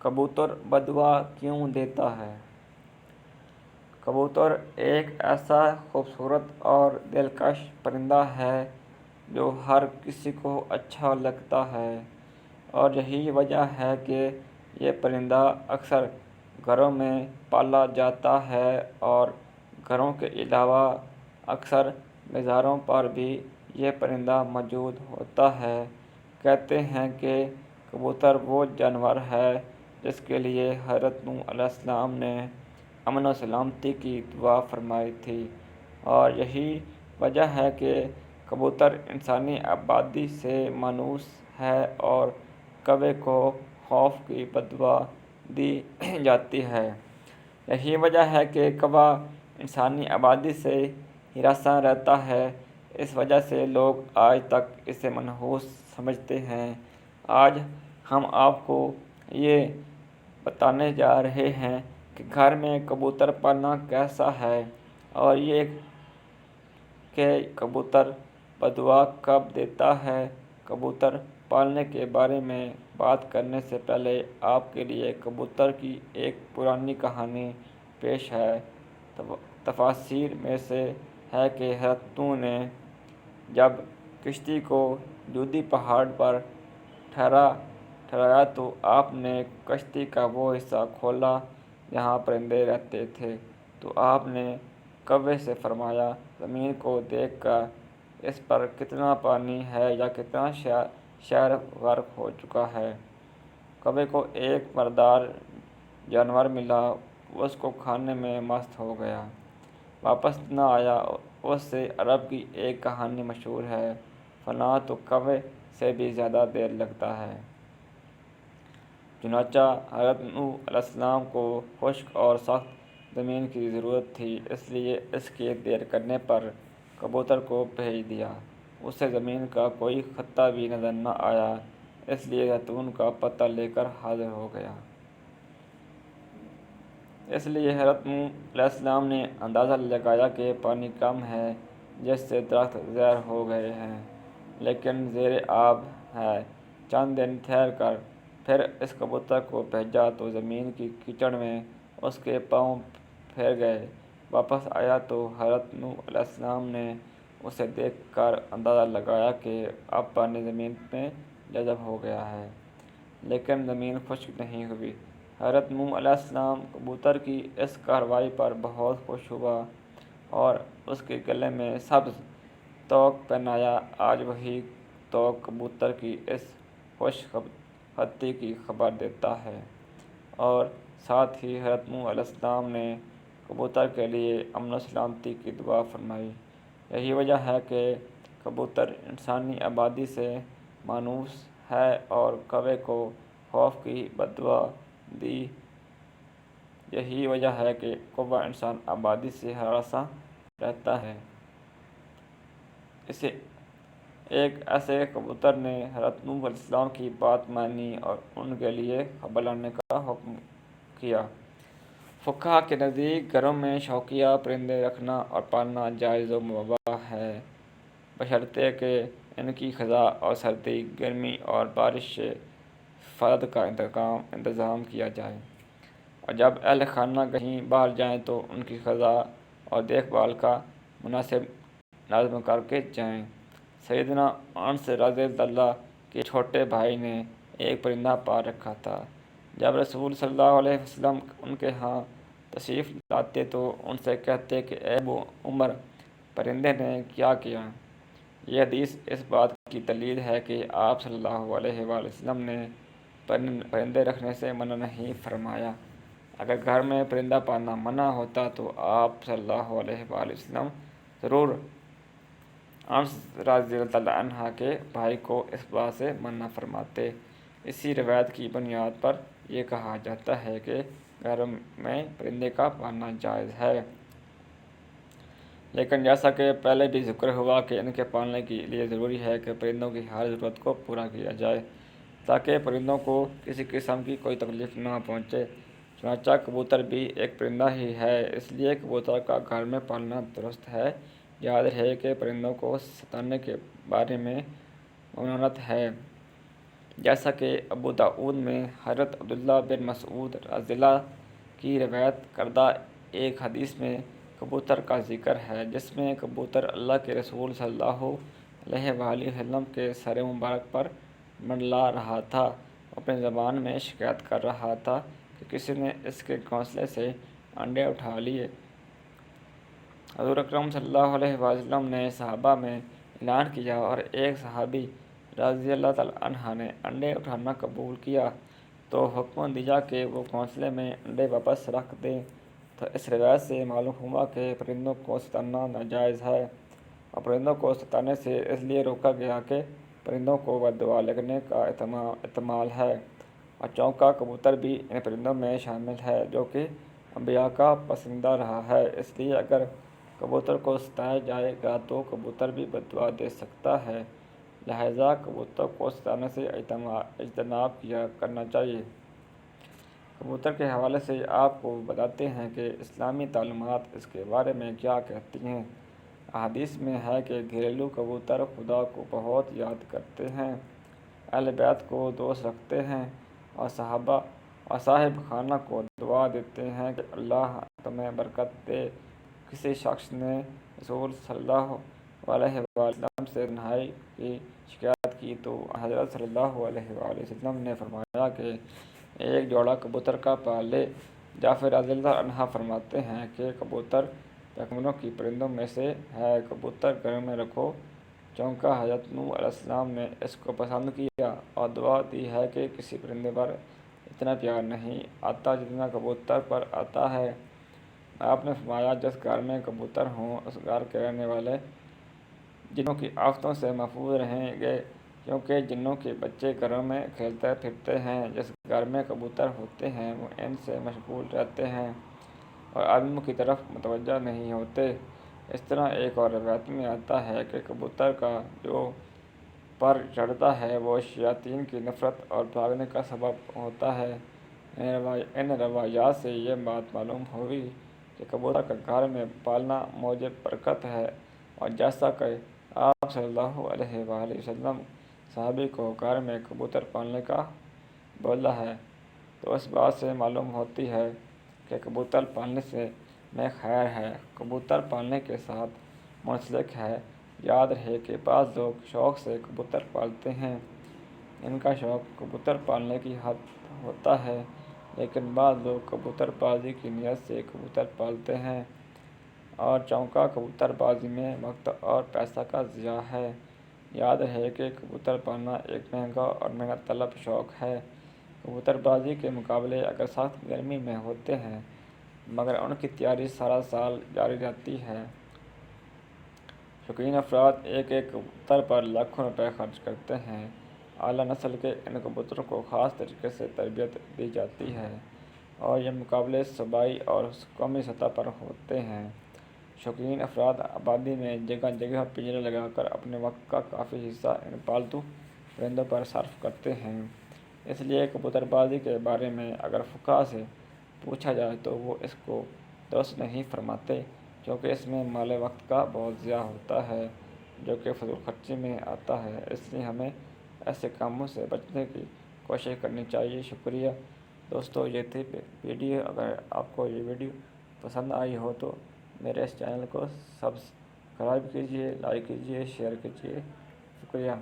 کبوتر بددعا کیوں دیتا ہے؟ کبوتر ایک ایسا خوبصورت اور دلکش پرندہ ہے جو ہر کسی کو اچھا لگتا ہے، اور یہی وجہ ہے کہ یہ پرندہ اکثر گھروں میں پالا جاتا ہے اور گھروں کے علاوہ اکثر مزاروں پر بھی یہ پرندہ موجود ہوتا ہے۔ کہتے ہیں کہ کبوتر وہ جانور ہے جس کے لیے حضرت نوح علیہ السلام نے امن و سلامتی کی دعا فرمائی تھی، اور یہی وجہ ہے کہ کبوتر انسانی آبادی سے مانوس ہے اور کوے کو خوف کی بددعا دی جاتی ہے۔ یہی وجہ ہے کہ کوہ انسانی آبادی سے ہراساں رہتا ہے، اس وجہ سے لوگ آج تک اسے منحوس سمجھتے ہیں۔ آج ہم آپ کو یہ بتانے جا رہے ہیں کہ گھر میں کبوتر پالنا کیسا ہے، اور یہ کہ کبوتر بددعا کب دیتا ہے۔ کبوتر پالنے کے بارے میں بات کرنے سے پہلے آپ کے لیے کبوتر کی ایک پرانی کہانی پیش ہے۔ تفاسیر میں سے ہے کہ حضرت نوح نے جب کشتی کو جودی پہاڑ پر ٹھہرایا تو آپ نے کشتی کا وہ حصہ کھولا جہاں پرندے رہتے تھے، تو آپ نے کوے سے فرمایا، زمین کو دیکھ کر اس پر کتنا پانی ہے یا کتنا شہر غرق ہو چکا ہے۔ کوے کو ایک مردار جانور ملا، وہ اس کو کھانے میں مست ہو گیا، واپس نہ آیا۔ اس سے عرب کی ایک کہانی مشہور ہے، فلاں تو کوے سے بھی زیادہ دیر لگتا ہے۔ چنانچہ حضرت نوح علیہ السلام کو خشک اور سخت زمین کی ضرورت تھی، اس لیے اس کے دیر کرنے پر کبوتر کو بھیج دیا۔ اسے زمین کا کوئی خطہ بھی نظر نہ آیا، اس لیے زیتون کا پتہ لے کر حاضر ہو گیا۔ اس لیے حضرت نوح علیہ السلام نے اندازہ لگایا کہ پانی کم ہے، جس سے درخت ظاہر ہو گئے ہیں، لیکن زیر آب ہے۔ چند دن ٹھہر کر پھر اس کبوتر کو بھیجا تو زمین کی کیچڑ میں اس کے پاؤں پھر گئے۔ واپس آیا تو حضرت نوح علیہ السلام نے اسے دیکھ کر اندازہ لگایا کہ اب پانی زمین میں جذب ہو گیا ہے، لیکن زمین خشک نہیں ہوئی۔ حضرت نوح علیہ السلام کبوتر کی اس کارروائی پر بہت خوش ہوا اور اس کے گلے میں سبز توق پہنایا۔ آج وہی توق کبوتر کی اس خوش خطی کی خبر دیتا ہے، اور ساتھ ہی حضرت نوح علیہ السلام نے کبوتر کے لیے امن و سلامتی کی دعا فرمائی۔ یہی وجہ ہے کہ کبوتر انسانی آبادی سے مانوس ہے اور کوے کو خوف کی بددعا دی۔ یہی وجہ ہے کہ کوہ انسان آبادی سے ہراساں رہتا ہے۔ ایک ایسے کبوتر نے حضرت نوح علیہ السلام کی بات مانی اور ان کے لیے خبر لانے کا حکم کیا۔ فقہا کے نزدیک گھروں میں شوقیہ پرندے رکھنا اور پالنا جائز و مباح ہے، بشرطیکہ کہ ان کی غذا اور سردی، گرمی اور بارش سے حفاظت کا انتظام کیا جائے، اور جب اہل خانہ کہیں باہر جائیں تو ان کی غذا اور دیکھ بھال کا مناسب نظم کر کے جائیں۔ سیدنا انس رضی اللہ کے چھوٹے بھائی نے ایک پرندہ پال رکھا تھا۔ جب رسول صلی اللہ علیہ وسلم ان کے ہاں تشریف لاتے تو ان سے کہتے کہ اے ابو عمر، پرندے نے کیا کیا؟ یہ حدیث اس بات کی دلیل ہے کہ آپ صلی اللہ علیہ وسلم نے پرندے رکھنے سے منع نہیں فرمایا۔ اگر گھر میں پرندہ پالنا منع ہوتا تو آپ صلی اللہ علیہ وسلم ضرور انس رضی اللہ عنہ کے بھائی کو اس بات سے منع فرماتے۔ اسی روایت کی بنیاد پر یہ کہا جاتا ہے کہ گھر میں پرندے کا پالنا جائز ہے، لیکن جیسا کہ پہلے بھی ذکر ہوا کہ ان کے پالنے کے لیے ضروری ہے کہ پرندوں کی ہر ضرورت کو پورا کیا جائے تاکہ پرندوں کو کسی قسم کی کوئی تکلیف نہ پہنچے۔ چنانچہ کبوتر بھی ایک پرندہ ہی ہے، اس لیے کبوتر کا گھر میں پالنا درست ہے۔ یاد رہے کہ پرندوں کو ستانے کے بارے میں ممنوعات ہے، جیسا کہ ابو داؤد میں حضرت عبداللہ بن مسعود رضی اللہ کی روایت کردہ ایک حدیث میں کبوتر کا ذکر ہے، جس میں کبوتر اللہ کے رسول صلی اللہ علیہ وآلہ وسلم کے سر مبارک پر منڈلا رہا تھا، اپنی زبان میں شکایت کر رہا تھا کہ کسی نے اس کے گھونسلے سے انڈے اٹھا لیے۔ حضور اکرم صلی اللہ علیہ وسلم نے صحابہ میں اعلان کیا اور ایک صحابی رضی اللہ تعالیٰ عنہ نے انڈے اٹھانا قبول کیا تو حکم دیا کہ وہ گھونسلے میں انڈے واپس رکھ دیں۔ تو اس روایت سے معلوم ہوا کہ پرندوں کو ستانا ناجائز ہے، اور پرندوں کو ستانے سے اس لیے روکا گیا کہ پرندوں کو بد دعا لگنے کا احتمال ہے، اور چونکا کبوتر بھی ان پرندوں میں شامل ہے جو کہ انبیاء کا پسندیدہ رہا ہے۔ اس لیے اگر کبوتر کو ستایا جائے گا تو کبوتر بھی بد دعا دے سکتا ہے، لہٰذا کبوتر کو ستانے سے اجتناب کرنا چاہیے۔ کبوتر کے حوالے سے آپ کو بتاتے ہیں کہ اسلامی تعلیمات اس کے بارے میں کیا کہتی ہیں۔ احادیث میں ہے کہ گھریلو کبوتر خدا کو بہت یاد کرتے ہیں، اہل بیت کو دوست رکھتے ہیں، اور صحابہ اور صاحب خانہ کو دعا دیتے ہیں کہ اللہ تمہیں برکت دے۔ کسی شخص نے رسول صلی اللہ علیہ وسلم سے تنہائی کی شکایت کی تو حضرت صلی اللہ علیہ وسلم نے فرمایا کہ ایک جوڑا کبوتر کا پال لے۔ جعفر رضی اللہ عنہ فرماتے ہیں کہ کبوتر پیغمبروں کی پرندوں میں سے ہے، کبوتر گھر میں رکھو، چونکہ حضرت نوح علیہ السلام نے اس کو پسند کیا اور دعا دی ہے کہ کسی پرندے پر اتنا پیار نہیں آتا جتنا کبوتر پر آتا ہے۔ آپ نے فرمایا جس گھر میں کبوتر ہوں اس گھر کے رہنے والے جنوں کی آفتوں سے محفوظ رہیں گے، کیونکہ جنوں کے بچے گھروں میں کھیلتے پھرتے ہیں۔ جس گھر میں کبوتر ہوتے ہیں وہ ان سے مشغول رہتے ہیں اور آدمیوں کی طرف متوجہ نہیں ہوتے۔ اس طرح ایک اور روایت میں آتا ہے کہ کبوتر کا جو پر چڑھتا ہے وہ شیاطین کی نفرت اور بھاگنے کا سبب ہوتا ہے۔ ان روایات سے یہ بات معلوم ہوئی کہ کبوتر کا گھر میں پالنا موجب برکت ہے، اور جیسا کہ آپ صلی اللہ علیہ وآلہ وسلم صحابی کو گھر میں کبوتر پالنے کا بولا ہے، تو اس بات سے معلوم ہوتی ہے کہ کبوتر پالنے میں خیر ہے۔ کبوتر پالنے کے ساتھ منسلک ہے۔ یاد رہے کہ بعض لوگ شوق سے کبوتر پالتے ہیں، ان کا شوق کبوتر پالنے کی حد ہوتا ہے، لیکن بعض لوگ کبوتر بازی کی نیت سے کبوتر پالتے ہیں، اور چونکہ کبوتر بازی میں وقت اور پیسہ کا ضیاع ہے۔ یاد رہے کہ کبوتر پالنا ایک مہنگا اور محنت طلب شوق ہے۔ کبوتر بازی کے مقابلے اگر سخت گرمی میں ہوتے ہیں، مگر ان کی تیاری سارا سال جاری رہتی ہے۔ شوقین افراد ایک ایک کبوتر پر لاکھوں روپے خرچ کرتے ہیں۔ اعلیٰ نسل کے ان کبوتروں کو خاص طریقے سے تربیت دی جاتی ہے، اور یہ مقابلے صوبائی اور قومی سطح پر ہوتے ہیں۔ شوقین افراد آبادی میں جگہ جگہ پنجرے لگا کر اپنے وقت کا کافی حصہ ان پالتو پرندوں پر صرف کرتے ہیں۔ اس لیے کبوتر بازی کے بارے میں اگر فقہا سے پوچھا جائے تو وہ اس کو درست نہیں فرماتے، کیونکہ اس میں مال وقت کا بہت ضیاع ہوتا ہے جو کہ فضول خرچی میں آتا ہے۔ اس لیے ہمیں ایسے کاموں سے بچنے کی کوشش کرنی چاہیے۔ شکریہ دوستو، یہ تھی ویڈیو۔ اگر آپ کو یہ ویڈیو پسند آئی ہو تو میرے اس چینل کو سبسکرائب کیجیے، لائک کیجیے، شیئر کیجیے۔ شکریہ۔